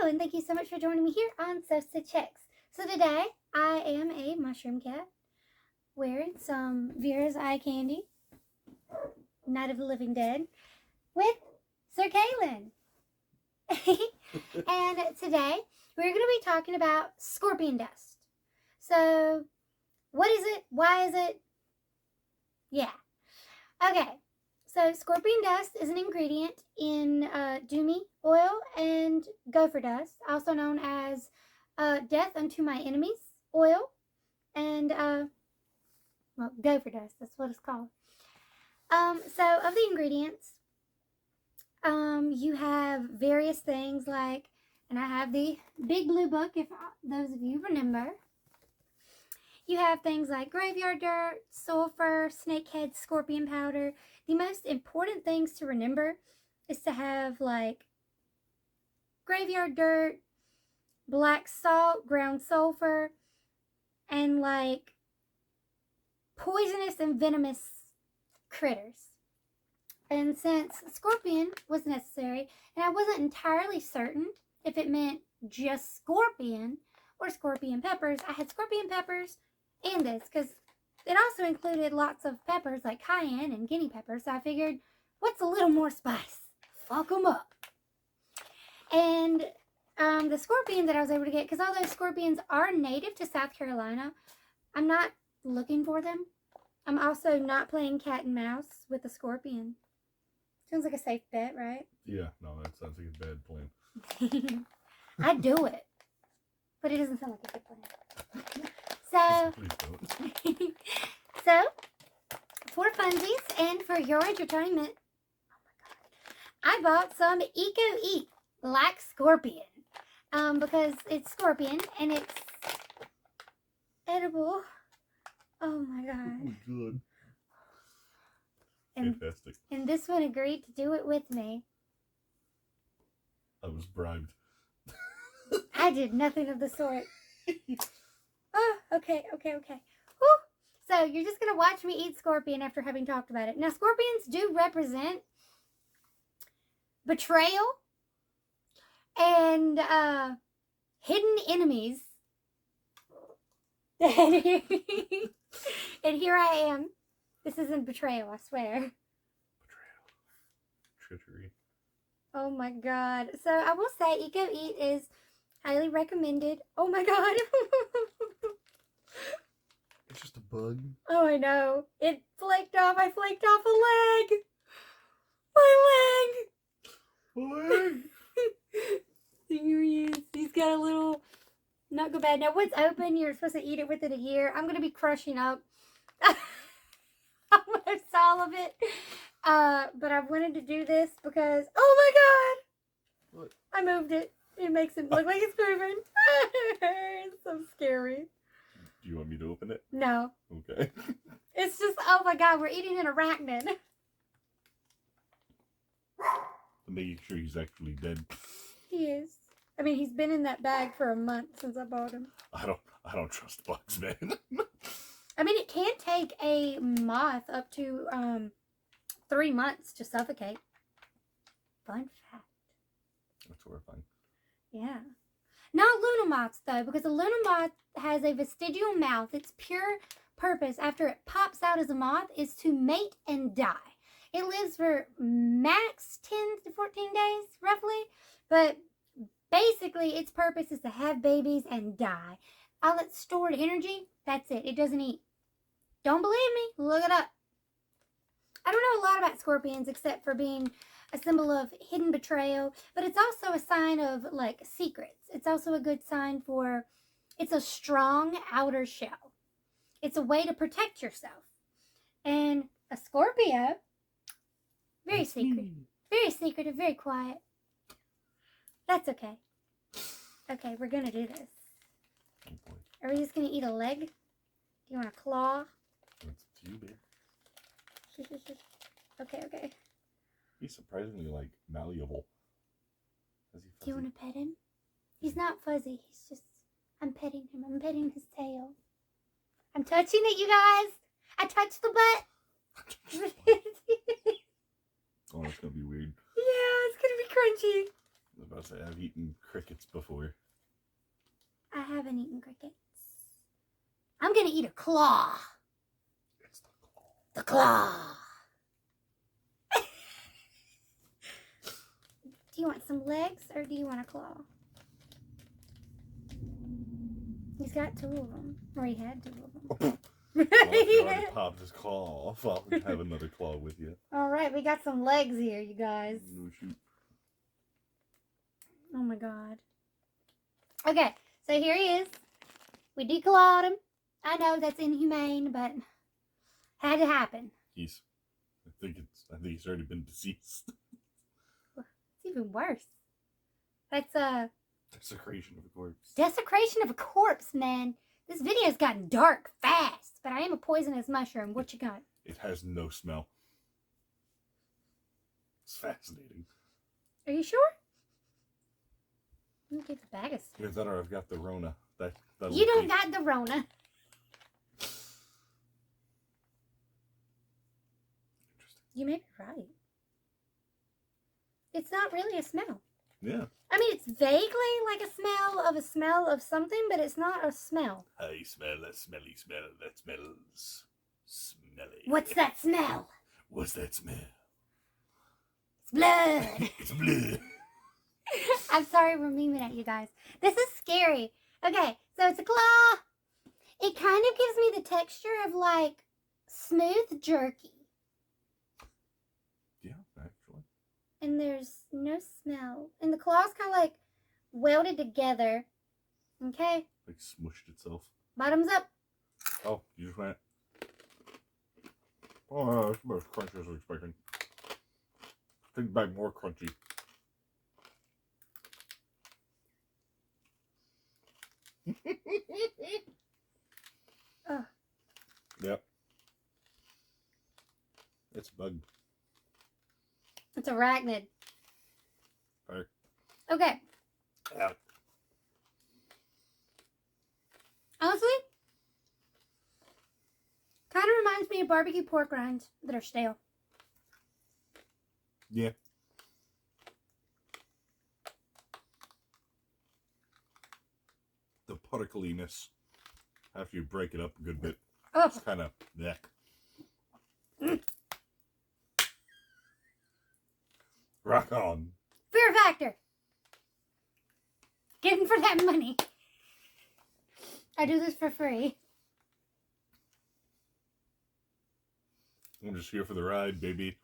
Hello, and thank you so much for joining me here on Sosa Checks. So today, I am a mushroom cat wearing some Vera's eye candy, Night of the Living Dead, with Sir Kalen. And today, we're going to be talking about scorpion dust. So, what is it? Why is it? Yeah. Okay. So, scorpion dust is an ingredient in DUME oil and gopher dust, also known as Death Unto My Enemies oil, and, gopher dust, that's what it's called. So, of the ingredients, you have various things like, and I have the big blue book, if those of you remember. You have things like graveyard dirt, sulfur, snakehead, scorpion powder. The most important things to remember is to have like graveyard dirt, black salt, ground sulfur, and like poisonous and venomous critters. And since scorpion was necessary, and I wasn't entirely certain if it meant just scorpion or scorpion peppers, I had scorpion peppers and this, because it also included lots of peppers like cayenne and guinea peppers, so I figured, what's a little more spice? Fuck them up. And the scorpion that I was able to get, because although scorpions are native to South Carolina, I'm not looking for them. I'm also not playing cat and mouse with a scorpion. Sounds like a safe bet, right? Yeah, no, that sounds like a bad plan. I'd do it, but it doesn't sound like a good plan. So, so, for funsies and for your entertainment, I bought some Eco Eat Black Scorpion, because it's scorpion and it's edible. Oh my god. Oh my god. And, fantastic. And this one agreed to do it with me. I was bribed. I did nothing of the sort. Oh, okay. Whew. So you're just going to watch me eat scorpion after having talked about it. Now, scorpions do represent betrayal and hidden enemies. And here I am. This isn't betrayal, I swear. Betrayal. Treachery. Oh my god. So I will say Eco Eat is highly recommended. Oh my god. It's just a bug. Oh, I know. It flaked off. I flaked off a leg. My leg. My leg. Here he is. He's got a little not go bad. Now, what's open, you're supposed to eat it within a year. I'm going to be crushing up almost all of it. But I wanted to do this because, oh my god. What? I moved it. It makes it look like it's moving. It's so scary. Do you want me to open it? No. Okay. It's just, oh my god, we're eating an arachnid. Making sure he's actually dead. He is. I mean, he's been in that bag for a month since I bought him. I don't trust bugs, man. I mean, it can take a moth up to 3 months to suffocate. Fun fact. That's horrifying. Yeah. Not Luna moths, though, because a Luna moth has a vestigial mouth. Its pure purpose after it pops out as a moth is to mate and die. It lives for max 10 to 14 days, roughly, but basically its purpose is to have babies and die. All its stored energy, that's it. It doesn't eat. Don't believe me? Look it up. I don't know a lot about scorpions except for being a symbol of hidden betrayal, but it's also a sign of, like, secrets. It's also a good sign for, it's a strong outer shell. It's a way to protect yourself. And a Scorpio, very secretive, very quiet. That's okay. Okay, we're going to do this. Oh boy. Are we just going to eat a leg? Do you want a claw? That's you, babe. Okay. He's surprisingly, like, malleable. Is he fuzzy? Do you want to pet him? He's not fuzzy. He's just, I'm petting him. I'm petting his tail. I'm touching it, you guys. I touched the butt. Oh, it's gonna be weird. Yeah, it's gonna be crunchy. was about to say, I've eaten crickets before. I haven't eaten crickets. I'm gonna eat a claw. It's the claw. The claw. Do you want some legs or do you want a claw? He's got 2 of them. Or he had 2 of them. Well, if you already popped his claw off, I'll have another claw with you. Alright, we got some legs here, you guys. No shoot. Oh my god. Okay, so here he is. We declawed him. I know that's inhumane, but had to happen. I think he's already been deceased. It's even worse. That's Desecration of a corpse. desecration of a corpse, man. This video's gotten dark fast, but I am a poisonous mushroom. What you got? It has no smell. It's fascinating. Are you sure? Let me get the bag of stuff. Either that or I've got the Rona. You don't got the Rona. Interesting. You may be right. It's not really a smell. Yeah. I mean, it's vaguely like a smell of something, but it's not a smell. I smell a smelly smell that smells smelly. What's that smell? What's that smell? It's blood. It's blood. I'm sorry we're memeing at you guys. This is scary. Okay, so it's a claw. It kind of gives me the texture of like smooth jerky. Yeah, actually. And there's no smell. And the claw's kind of like welded together. Okay, Like smushed itself. bottoms up. Oh, you just went. Oh, it's about as crunchy as I was expecting. Think back more crunchy. Ugh. Yep. It's a bug. It's arachnid. Fair. Okay. Yeah. Honestly, kind of reminds me of barbecue pork rinds that are stale. Yeah. The particliness after you break it up a good bit. Oh, It's kind of neck. Rock on. Fear factor. Getting for that money. I do this for free. I'm just here for the ride, baby.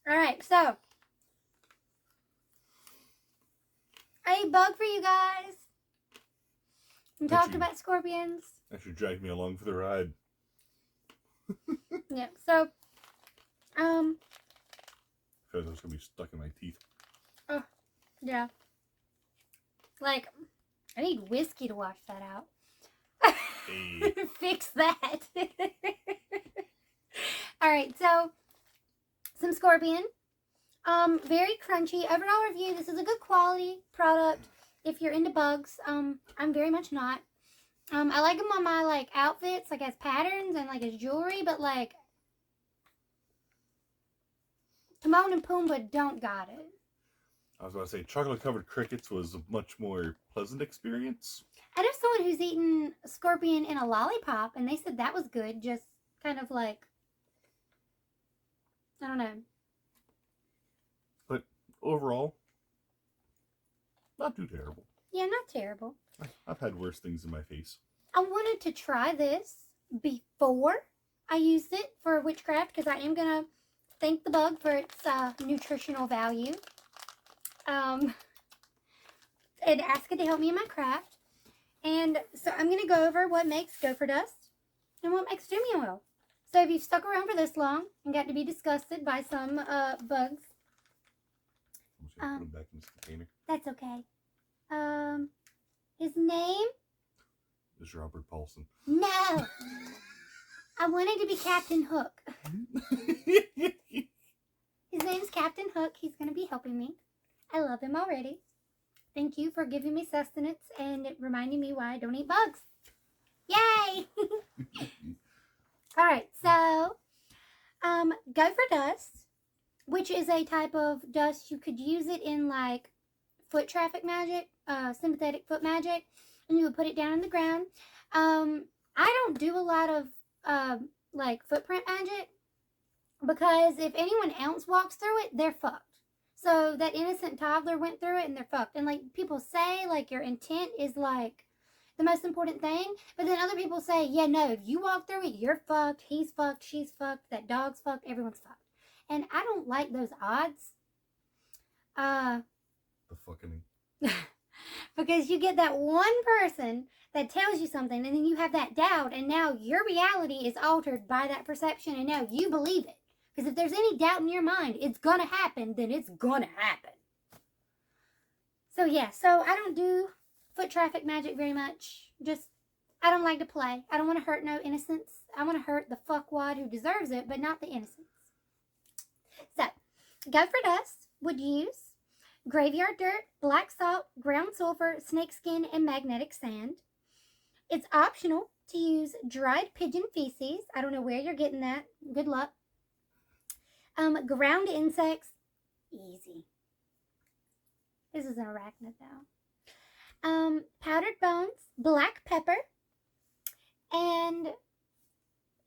Alright, so. A bug for you guys. We That talked you- about scorpions. That should drag me along for the ride. Yeah, so. I feel like that's going to be stuck in my teeth. Yeah. Like, I need whiskey to wash that out. Hey. Fix that. Alright, so some scorpion. Very crunchy. Overall review, this is a good quality product if you're into bugs. I'm very much not. I like them on my like outfits, like as patterns and like as jewelry, but like Timon and Pumbaa don't got it. I was about to say, chocolate covered crickets was a much more pleasant experience. I know someone who's eaten a scorpion in a lollipop, and they said that was good. Just kind of like, I don't know. But overall, not too terrible. Yeah, not terrible. I've had worse things in my face. I wanted to try this before I used it for witchcraft because I am going to thank the bug for its nutritional value. And ask it to help me in my craft. And so I'm going to go over what makes gopher dust and what makes Doomie oil. So if you've stuck around for this long and got to be disgusted by some bugs, I'm just going to put them back in this container. that's okay. His name? This is Robert Paulson. No! I wanted to be Captain Hook. His name's Captain Hook. He's going to be helping me. I love him already. Thank you for giving me sustenance and reminding me why I don't eat bugs. Yay! Alright, so, gopher dust. which is a type of dust. You could use it in like foot traffic magic, sympathetic foot magic, and you would put it down in the ground. I don't do a lot of like footprint magic because if anyone else walks through it, they're fucked. So that innocent toddler went through it and they're fucked. And like people say, like your intent is like the most important thing, but then other people say, yeah, no, if you walk through it, you're fucked, he's fucked, she's fucked, that dog's fucked, everyone's fucked. And I don't like those odds. The fucking... Because you get that one person that tells you something and then you have that doubt and now your reality is altered by that perception and now you believe it. Because if there's any doubt in your mind, it's gonna happen, then it's gonna happen. So yeah, so I don't do foot traffic magic very much. Just, I don't like to play. I don't want to hurt no innocents. I want to hurt the fuckwad who deserves it, but not the innocents. So, gopher dust would use graveyard dirt, black salt, ground sulfur, snakeskin, and magnetic sand. It's optional to use dried pigeon feces. I don't know where you're getting that. Good luck. Ground insects. Easy. This is an arachnid though. Powdered bones, black pepper, and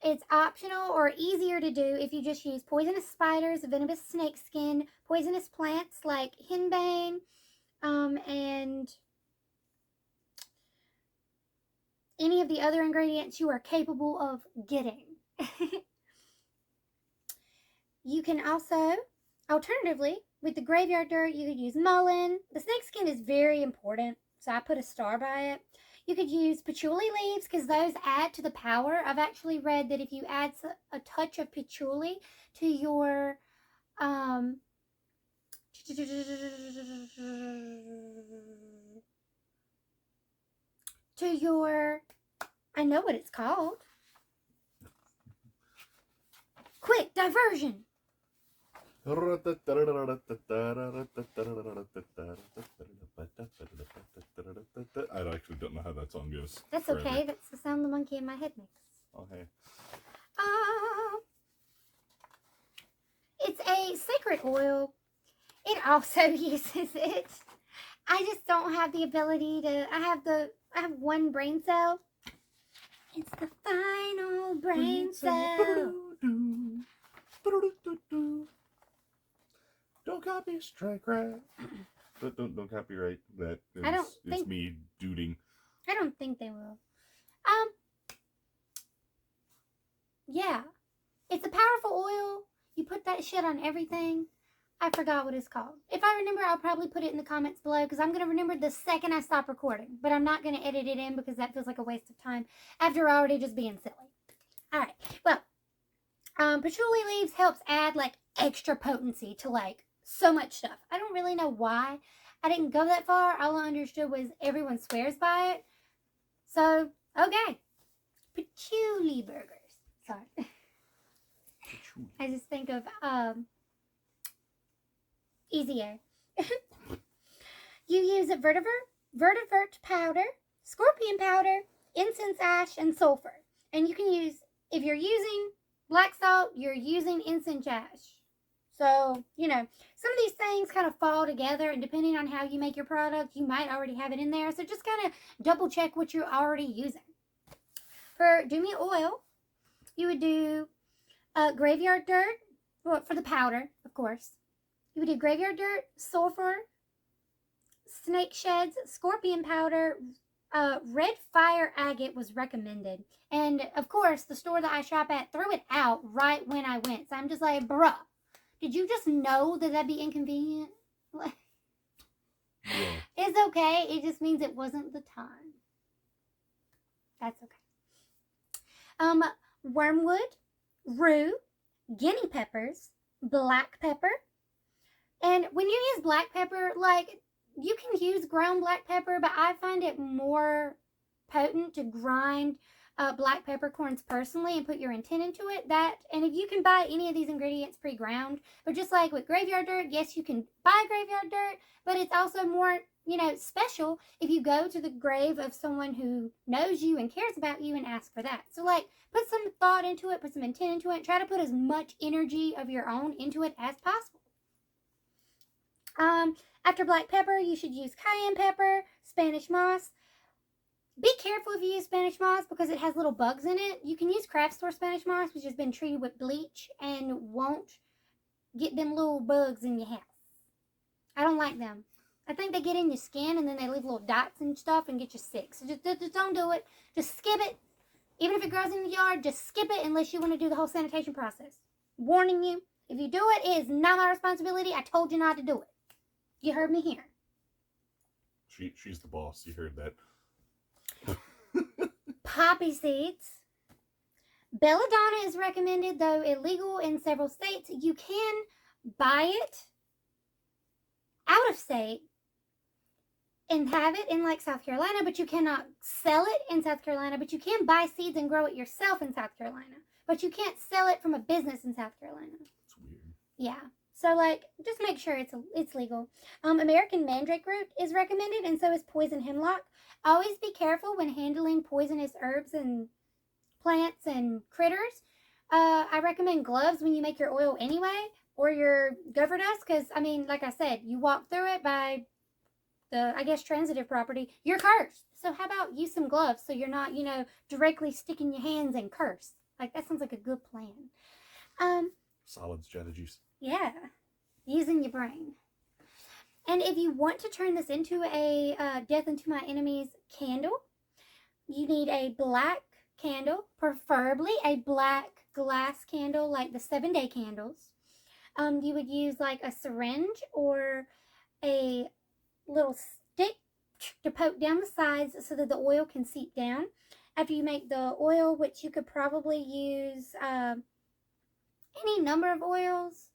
it's optional or easier to do if you just use poisonous spiders, venomous snakeskin, poisonous plants like henbane, and any of the other ingredients you are capable of getting. You can also, alternatively, with the graveyard dirt, you could use mullein. The snakeskin is very important, so I put a star by it. You could use patchouli leaves because those add to the power. I've actually read that if you add a touch of patchouli to your I know what it's called. Quick, diversion. I actually don't know how that song goes. That's okay. That's the sound the monkey in my head makes. Okay. It's a sacred oil. It also uses it. I just don't have the ability to. I have one brain cell. It's the final brain cell. Don't copy strike right. Don't copyright that. I don't it's think me duding. I don't think they will. Yeah. It's a powerful oil. You put that shit on everything. I forgot what it's called. If I remember, I'll probably put it in the comments below because I'm going to remember the second I stop recording. But I'm not going to edit it in because that feels like a waste of time after already just being silly. Alright. Well, patchouli leaves helps add like extra potency to like so much stuff. I don't really know why. I didn't go that far. All I understood was everyone swears by it. So, okay. Patchouli burgers. Sorry. Patchouli. I just think of easier. You use a vetiver powder, scorpion powder, incense ash, and sulfur. And you can use, if you're using black salt, you're using incense ash. So, you know, some of these things kind of fall together, and depending on how you make your product, you might already have it in there. So just kind of double check what you're already using. For DUME oil, you would do graveyard dirt, well, for the powder, of course. You would do graveyard dirt, sulfur, snake sheds, scorpion powder, red fire agate was recommended. And, of course, the store that I shop at threw it out right when I went. So I'm just like, bruh, did you just know that that'd be inconvenient? Yeah. It's okay. It just means it wasn't the time. That's okay. Wormwood, rue, guinea peppers, black pepper. And when you use black pepper, like, you can use ground black pepper, but I find it more potent to grind black peppercorns personally and put your intent into it. And if you can buy any of these ingredients pre-ground, but just like with graveyard dirt, yes, you can buy graveyard dirt, but it's also more, special if you go to the grave of someone who knows you and cares about you and ask for that. So like, put some thought into it, put some intent into it, try to put as much energy of your own into it as possible. After black pepper, you should use cayenne pepper, Spanish moss. Be careful if you use Spanish moss because it has little bugs in it. You can use craft store Spanish moss, which has been treated with bleach and won't get them little bugs in your house. I don't like them. I think they get in your skin and then they leave little dots and stuff and get you sick. So just don't do it. Just skip it. Even if it grows in the yard, just skip it unless you want to do the whole sanitation process. Warning you, if you do it, it is not my responsibility. I told you not to do it. You heard me here. She's the boss. You heard that. Poppy seeds. Belladonna is recommended, though illegal in several states. You can buy it out of state and have it in like South Carolina, but you cannot sell it in South Carolina, but you can buy seeds and grow it yourself in South Carolina, but you can't sell it from a business in South Carolina. It's weird. Yeah. So, like, just make sure it's legal. American mandrake root is recommended, and so is poison hemlock. Always be careful when handling poisonous herbs and plants and critters. I recommend gloves when you make your oil anyway, or your gopher dust, because, I mean, like I said, you walk through it by the, I guess, transitive property, you're cursed. So how about use some gloves so you're not, directly sticking your hands and curse. Like, that sounds like a good plan. Solid strategies. Yeah, using your brain. And if you want to turn this into a Death Unto My Enemies candle, you need a black candle, preferably a black glass candle like the 7-day candles. You would use like a syringe or a little stick to poke down the sides so that the oil can seep down. After you make the oil, which you could probably use any number of oils,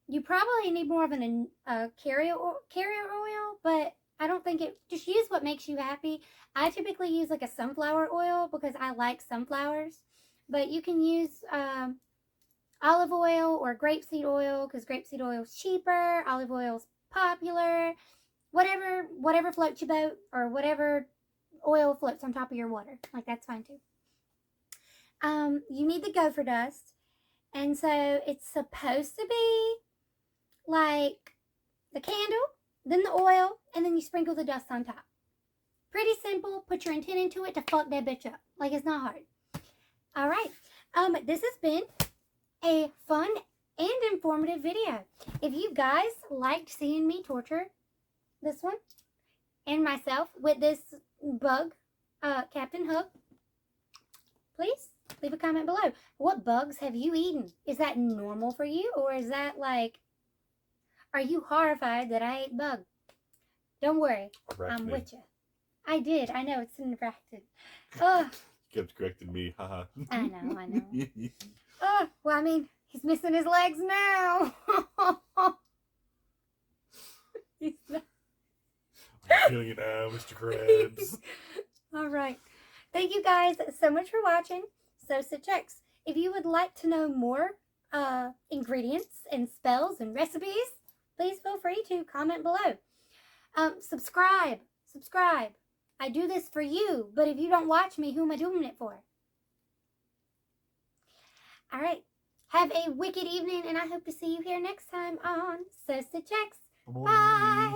you probably need more of a carrier oil, but I don't think just use what makes you happy. I typically use like a sunflower oil because I like sunflowers, but you can use olive oil or grapeseed oil because grapeseed oil is cheaper, olive oil is popular, whatever floats your boat or whatever oil floats on top of your water, like that's fine too. You need the gopher dust, and so it's supposed to be like the candle, then the oil, and then you sprinkle the dust on top. Pretty simple. Put your intent into it to fuck that bitch up. Like, it's not hard. All right. This has been a fun and informative video. If you guys liked seeing me torture this one and myself with this bug, Captain Hook, please leave a comment below. What bugs have you eaten? Is that normal for you, or is that like, are you horrified that I ate bug? Don't worry, I'm with you. I did. I know it's infracted. Oh, You kept correcting me. Haha. I know. Oh, well, I mean, he's missing his legs now. He's not. I'm feeling it now, Mr. Krabs. All right. Thank you guys so much for watching Checks. If you would like to know more ingredients and spells and recipes, please feel free to comment below. Subscribe. I do this for you, but if you don't watch me, who am I doing it for? All right. Have a wicked evening, and I hope to see you here next time on Checks. Bye.